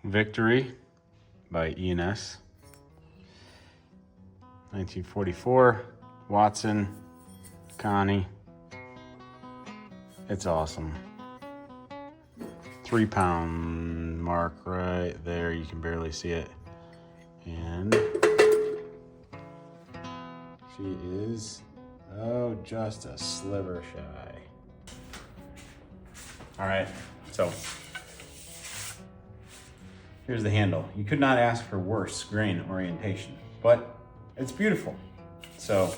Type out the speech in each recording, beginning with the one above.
Victory by E&S. 1944, Watson, Connie. It's awesome. 3 pound mark right there. You can barely see it. And she is, oh, just a sliver shy. All right, so here's the handle. You could not ask for worse grain orientation, but it's beautiful. So,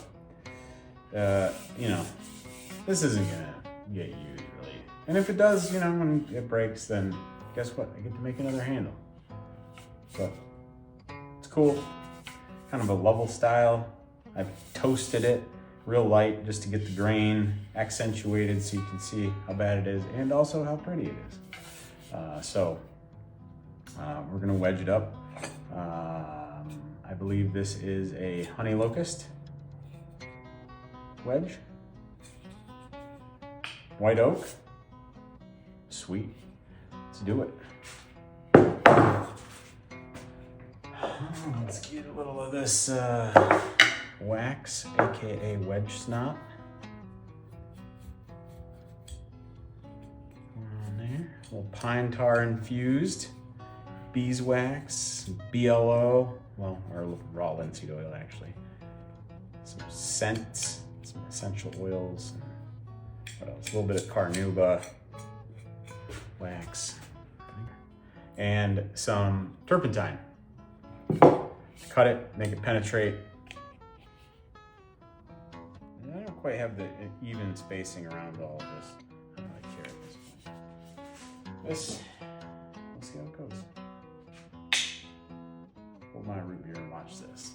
you know, this isn't gonna get used really. And if it does, you know, when it breaks, then guess what? I get to make another handle. But it's cool. Kind of a level style. I've toasted it real light just to get the grain accentuated so you can see how bad it is and also how pretty it is. We're gonna wedge it up. I believe this is a honey locust wedge. White oak. Sweet. Let's do it. Let's get a little of this wax, aka wedge snot. On there. A little pine tar infused. Beeswax, BLO, well, or raw linseed oil actually. Some scents, some essential oils, and what else? A little bit of carnauba wax, and some turpentine. Cut it, make it penetrate. And I don't quite have the even spacing around all of this. I don't really care at this point. Let's see how it goes. Hold my root beer and watch this.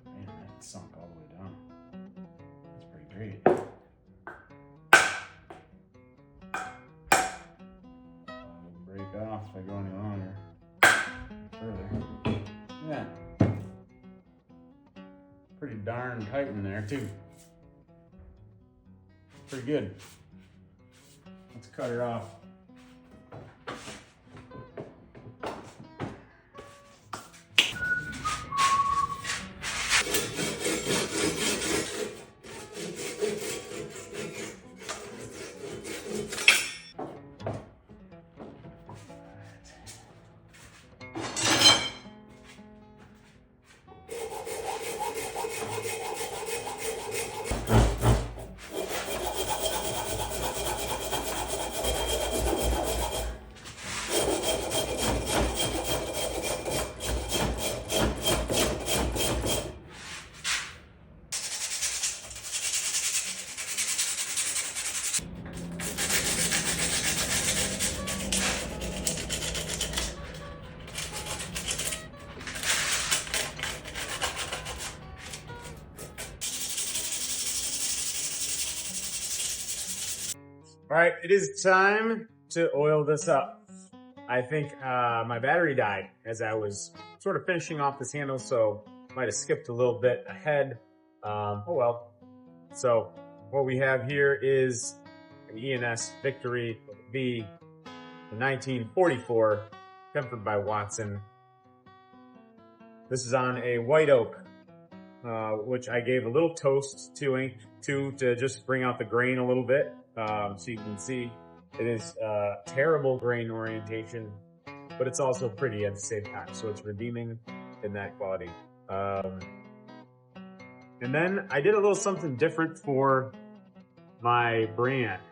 Man, that sunk all the way down. That's pretty great. Break off if I go any longer. Further. Yeah. Pretty darn tight in there too. Pretty good. Let's cut her off. All right, it is time to oil this up. I think my battery died as I was sort of finishing off this handle, so might have skipped a little bit ahead. Oh well. So what we have here is an E&S Victory V 1944, tempered by Watson. This is on a white oak, which I gave a little toast to just bring out the grain a little bit. So you can see it is terrible grain orientation, but it's also pretty at the same time. So it's redeeming in that quality. And then I did a little something different for my brand.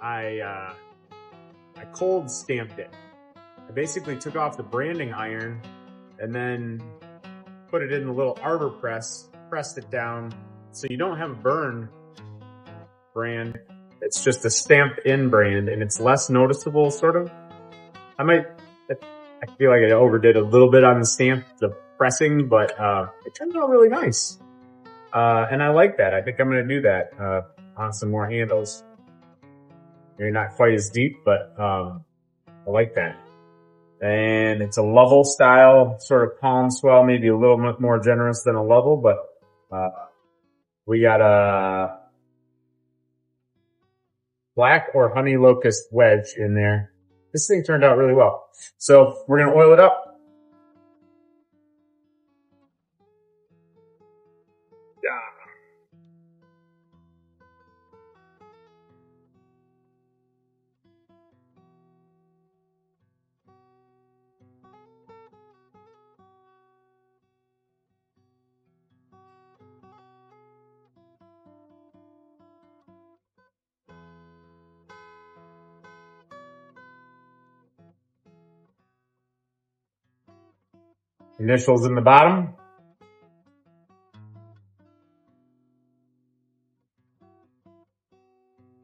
I cold stamped it. I basically took off the branding iron and then put it in the little arbor press, pressed it down so you don't have a burn brand. It's just a stamped in brand and it's less noticeable, sort of. I feel like I overdid a little bit on the pressing, but it turned out really nice. And I like that. I think I'm going to do that on some more handles. Maybe not quite as deep, but I like that. And it's a Lovell style sort of palm swell, maybe a little bit more generous than a Lovell, but we got a black or honey locust wedge in there. This thing turned out really well. So we're gonna oil it up. Initials in the bottom.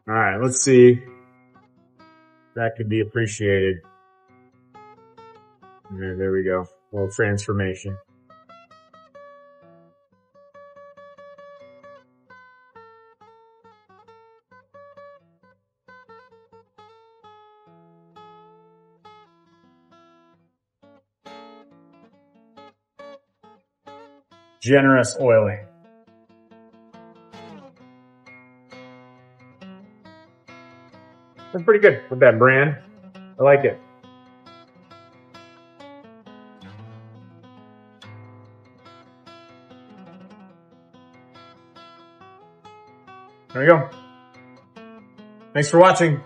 All right, let's see if that could be appreciated. There we go. A little transformation. Generous oiling. That's pretty good with that brand. I like it. There we go. Thanks for watching.